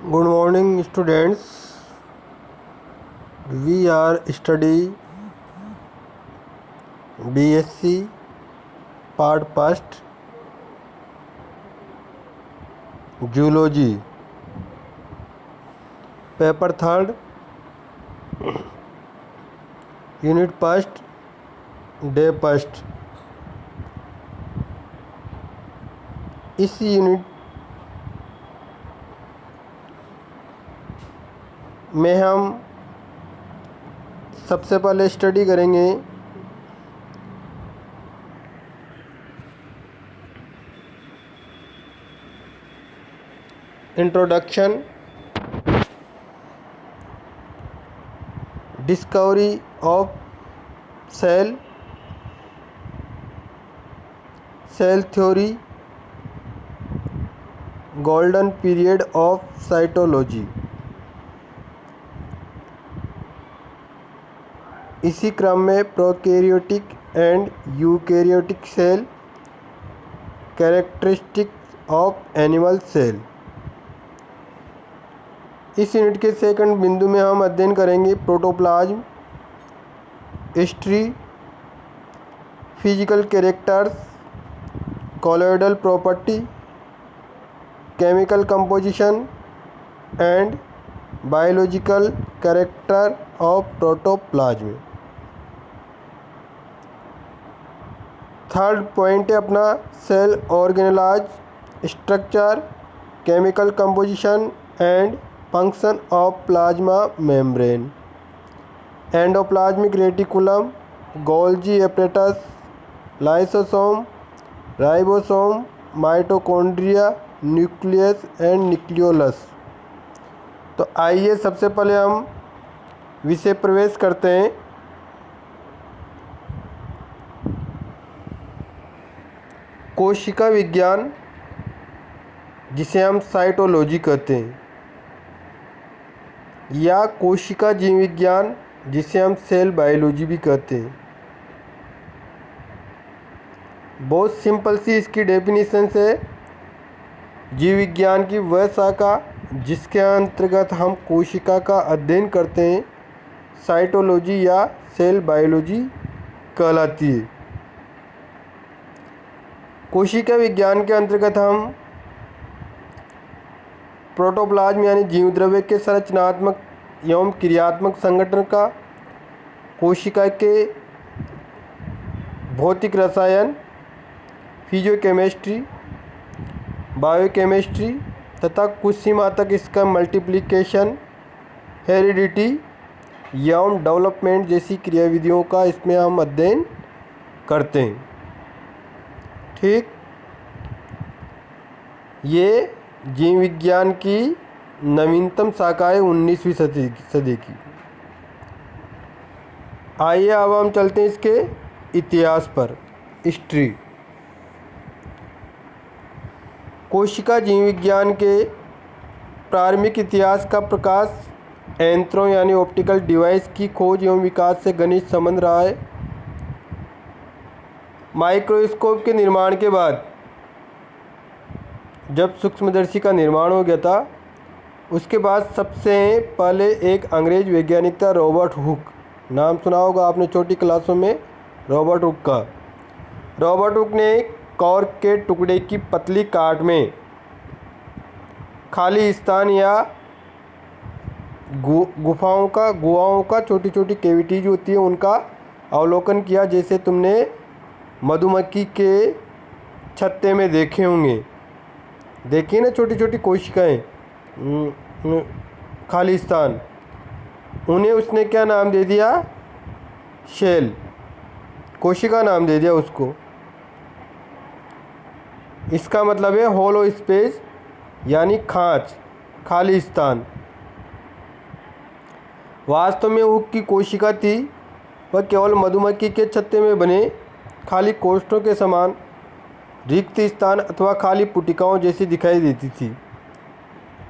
Good morning, students. We are study BSc part first Zoology, paper third, unit first, day first. इस unit में हम सबसे पहले study करेंगे introduction, discovery of cell, cell theory, golden period of cytology. इसी क्रम में prokaryotic and eukaryotic cell, characteristics of animal cell. इस यूनिट के सेकंड बिंदु में हम अध्ययन करेंगे protoplasm, history, physical characters, colloidal property, chemical composition and biological character of protoplasm. Third point है अपना cell organelles, structure, chemical composition and function of plasma membrane, endoplasmic reticulum, Golgi apparatus, lysosome, ribosome, mitochondria, nucleus and nucleolus. तो आइए सबसे पहले हम विषय प्रवेश करते हैं। कोशिका विज्ञान, जिसे हम साइटोलॉजी कहते हैं, या कोशिका जीव विज्ञान, जिसे हम सेल बायोलॉजी भी कहते हैं। बहुत सिंपल सी इसकी डेफिनेशन है। जीव विज्ञान की वह शाखा जिसके अंतर्गत हम कोशिका का अध्ययन करते हैं, साइटोलॉजी या सेल बायोलॉजी कहलाती है। कोशिका विज्ञान के अंतर्गत हम प्रोटोप्लाज्म यानी जीव द्रव्य के संरचनात्मक एवं क्रियात्मक संगठन का, कोशिका के भौतिक रसायन, फिजियोकेमिस्ट्री, बायोकेमिस्ट्री तथा कुछ सीमा तक इसका मल्टीप्लिकेशन, हेरिडिटी एवं डेवलपमेंट जैसी क्रियाविधियों का इसमें हम अध्ययन करते हैं। ठीक, ये जीव विज्ञान की नवीनतम शाखा है 19वीं सदी की। आइए अब हम चलते हैं इसके इतिहास पर, हिस्ट्री। कोशिका जीव विज्ञान के प्रारंभिक इतिहास का प्रकाश यंत्रों यानी ऑप्टिकल डिवाइस की खोज एवं विकास से घनिष्ठ संबंध रहा है। माइक्रोस्कोप के निर्माण के बाद जब सूक्ष्मदर्शी का निर्माण हो गया था, उसके बाद सबसे पहले एक अंग्रेज वैज्ञानिक था रॉबर्ट हुक। नाम सुना होगा आपने छोटी क्लासों में रॉबर्ट हुक का। रॉबर्ट हुक ने कॉर्क के टुकड़े की पतली काट में खाली स्थान या गुफाओं का छोटी छोटी कैविटीज होती है उनका अवलोकन किया, जैसे तुमने मधुमक्खी के छत्ते में देखे होंगे। देखिए ना, छोटी छोटी कोशिकाएं, खाली स्थान, उन्हें उसने क्या नाम दे दिया? शेल, कोशिका नाम दे दिया उसको। इसका मतलब है होलो स्पेस यानी खांच, खाली स्थान। वास्तव में हुक की कोशिका थी वह केवल मधुमक्खी के छत्ते में बने खाली कोष्ठों के समान रिक्त स्थान अथवा खाली पुटिकाओं जैसी दिखाई देती थी,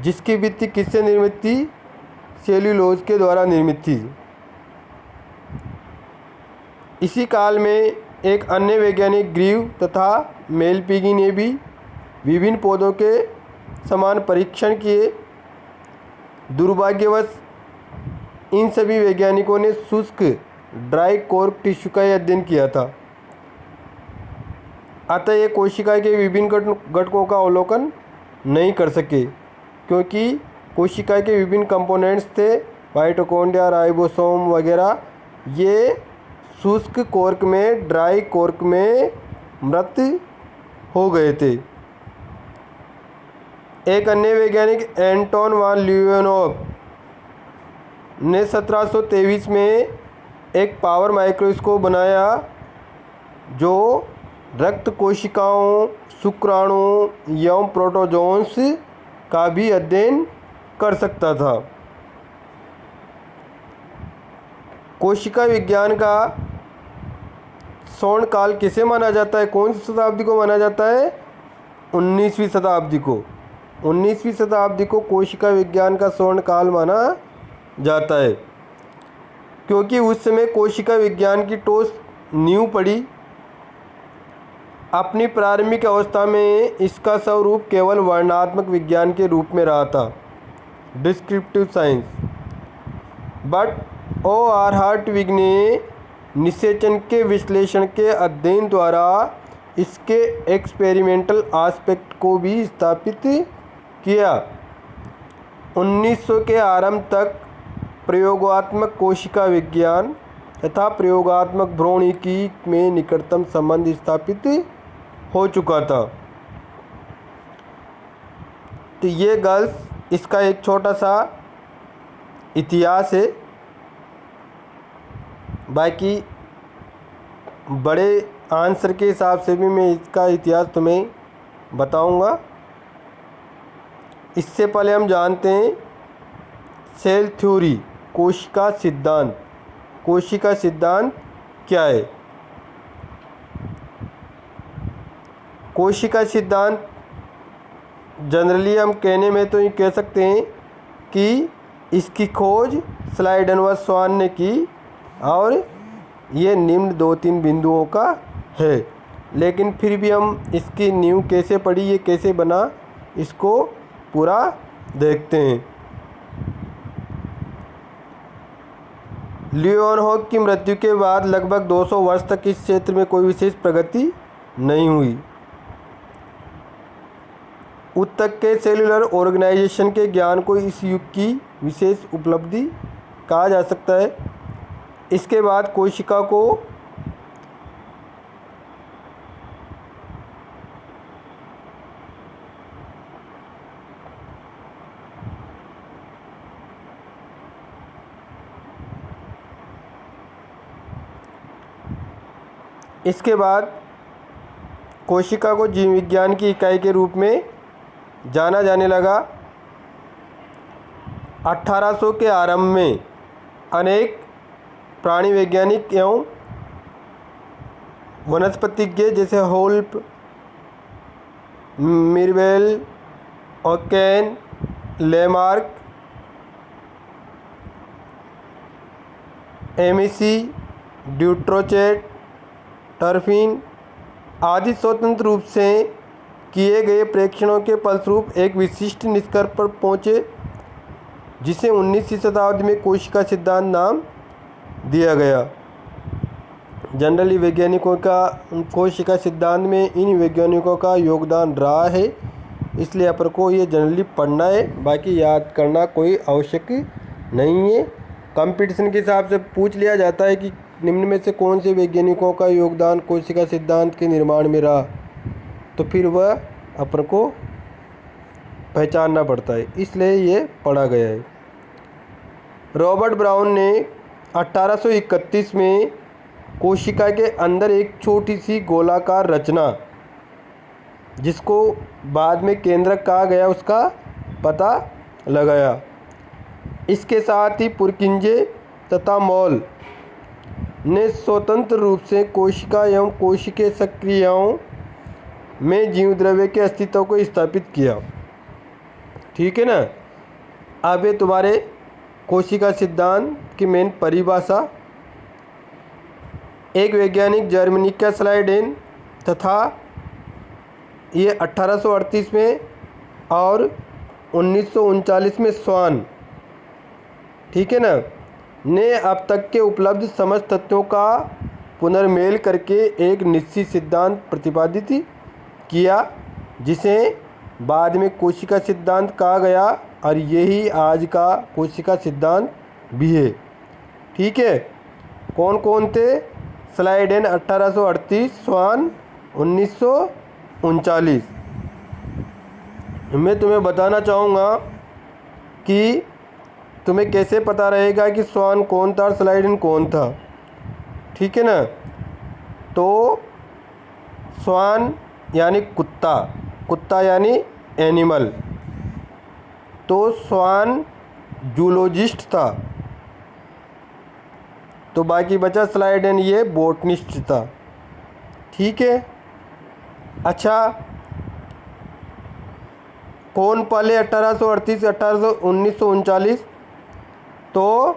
जिसकी भित्ति किससे निर्मित थी? सेल्यूलोज के द्वारा निर्मित थी। इसी काल में एक अन्य वैज्ञानिक ग्रीव तथा मेलपिगी ने भी विभिन्न पौधों के समान परीक्षण किए दुर्भाग्यवश इन सभी वैज्ञानिकों ने शुष्क ड्राई कोर्क टिश्यू का ही अध्ययन किया था। अतः ये कोशिका के विभिन्न घटकों का अवलोकन नहीं कर सके, क्योंकि कोशिका के विभिन्न कंपोनेंट्स थे, माइटोकॉन्ड्रिया, राइबोसोम वगैरह, ये शुष्क कोर्क में, ड्राई कोर्क में मृत हो गए थे। एक अन्य वैज्ञानिक एंटोन वान ल्यूवेनहोक ने 1723 में एक पावर माइक्रोस्कोप बनाया जो रक्त कोशिकाओं, शुक्राणु एवं प्रोटोजोन्स का भी अध्ययन कर सकता था। कोशिका विज्ञान का स्वर्ण काल किसे माना जाता है? कौन सी शताब्दी को माना जाता है? 19वीं शताब्दी को। 19वीं शताब्दी को कोशिका विज्ञान का स्वर्ण काल माना जाता है, क्योंकि उस समय कोशिका विज्ञान की ठोस नींव पड़ी। अपनी प्रारंभिक अवस्था में इसका स्वरूप केवल वर्णनात्मक विज्ञान के रूप में रहा था, descriptive science. But O.R. Hartwig ने निषेचन के विश्लेषण के अध्ययन द्वारा इसके एक्सपेरिमेंटल एस्पेक्ट को भी स्थापित किया। 1900 के आरंभ तक प्रयोगात्मक कोशिका विज्ञान तथा प्रयोगात्मक भ्रूणिकी में निकटतम संबंध स्थापित हो चुका था। तो ये गर्ल्स इसका एक छोटा सा इतिहास है। बाकी बड़े आंसर के हिसाब से भी मैं इसका इतिहास तुम्हें बताऊंगा। इससे पहले हम जानते हैं सेल थ्योरी, कोशिका सिद्धांत। कोशिका सिद्धांत क्या है? कोशिका सिद्धांत जनरली हम कहने में तो ये कह सकते हैं कि इसकी खोज स्लाइडन व स्वान ने की और ये निम्न 2-3 बिंदुओं का है। लेकिन फिर भी हम इसकी नींव कैसे पड़ी, ये कैसे बना, इसको पूरा देखते हैं। ल्यूवेनहोक की मृत्यु के बाद लगभग 200 वर्ष तक इस क्षेत्र में कोई विशेष प्रगति नहीं हुई। उत्तक के सेलुलर ऑर्गेनाइजेशन के ज्ञान को इस युग की विशेष उपलब्धि कहा जा सकता है। इसके बाद कोशिका को जीव विज्ञान की इकाई के रूप में जाना जाने लगा। 1800 के आरंभ में अनेक प्राणी वैज्ञानिक एवं वनस्पतिज्ञ जैसे होल्प, मिरवेल, ओकेन, लेमार्क, एमिसी, ड्यूट्रोचेट, टर्फिन आदि स्वतंत्र रूप से किए गए प्रेक्षणों के फलस्वरूप एक विशिष्ट निष्कर्ष पर पहुँचे, जिसे 19वीं शताब्दी में कोशिका सिद्धांत नाम दिया गया। जनरली वैज्ञानिकों का कोशिका सिद्धांत में इन वैज्ञानिकों का योगदान रहा है, इसलिए अपन को ये जनरली पढ़ना है, बाकी याद करना कोई आवश्यक नहीं है। कंपटीशन के हिसाब से पूछ लिया जाता है कि निम्न में से कौन से वैज्ञानिकों का योगदान कोशिका सिद्धांत के निर्माण में रहा, तो फिर वह अपन को पहचानना पड़ता है, इसलिए ये पढ़ा गया है। रॉबर्ट ब्राउन ने 1831 में कोशिका के अंदर एक छोटी सी गोलाकार रचना, जिसको बाद में केंद्रक कहा गया, उसका पता लगाया। इसके साथ ही पुरकिंजे तथा मॉल ने स्वतंत्र रूप से कोशिका एवं कोशिकीय सक्रियाओं में जीवद्रव्य के अस्तित्व को स्थापित किया। ठीक है ना। अब ये तुम्हारे कोशिका सिद्धांत की मेन परिभाषा। एक वैज्ञानिक जर्मनी का स्लाइडेन तथा ये 1838 में और 1939 में स्वान ठीक है ना, ने अब तक के उपलब्ध समस्त तथ्यों का पुनर्मेल करके एक निश्चित सिद्धांत प्रतिपादित किया, जिसे बाद में कोशिका सिद्धांत कहा गया, और यही आज का कोशिका सिद्धांत भी है। ठीक है, कौन कौन थे? स्लाइडेन 1838, स्वान 1939। मैं तुम्हें बताना चाहूँगा कि तुम्हें कैसे पता रहेगा कि स्वान कौन था और स्लाइडेन कौन था। ठीक है ना, तो स्वान यानी कुत्ता, कुत्ता यानी एनिमल, तो स्वान जूलॉजिस्ट था, तो बाकी बचा स्लाइडेन, ये बोटनिस्ट था। ठीक है, अच्छा, कौन पहले 1838 1939? तो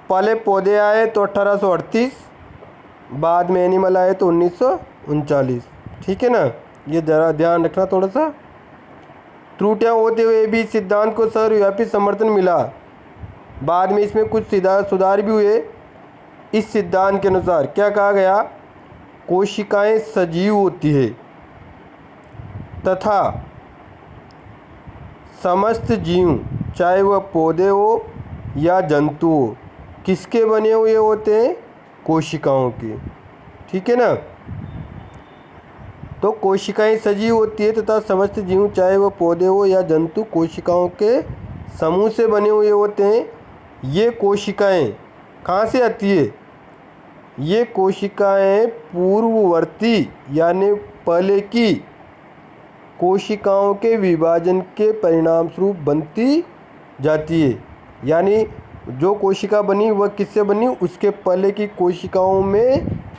पहले पौधे आए तो 1838, बाद में एनिमल आए तो 1939। ठीक है ना, ये ज़रा ध्यान रखना थोड़ा सा। त्रुटियां होते हुए भी सिद्धांत को सर्वव्यापी समर्थन मिला, बाद में इसमें कुछ सुधार भी हुए। इस सिद्धांत के अनुसार क्या कहा गया? कोशिकाएं सजीव होती है तथा समस्त जीव, चाहे वह पौधे हो या जंतु हो, किसके बने हुए होते हैं? कोशिकाओं के। ठीक है ना, तो कोशिकाएं सजीव होती है तथा समस्त जीव, चाहे वह पौधे हो या जंतु, कोशिकाओं के समूह से बने हुए होते हैं। ये कोशिकाएं कहाँ से आती है? ये कोशिकाएं पूर्ववर्ती यानी पहले की कोशिकाओं के विभाजन के परिणाम स्वरूप बनती जाती है। यानी जो कोशिका बनी वह किससे बनी? उसके पहले की कोशिकाओं में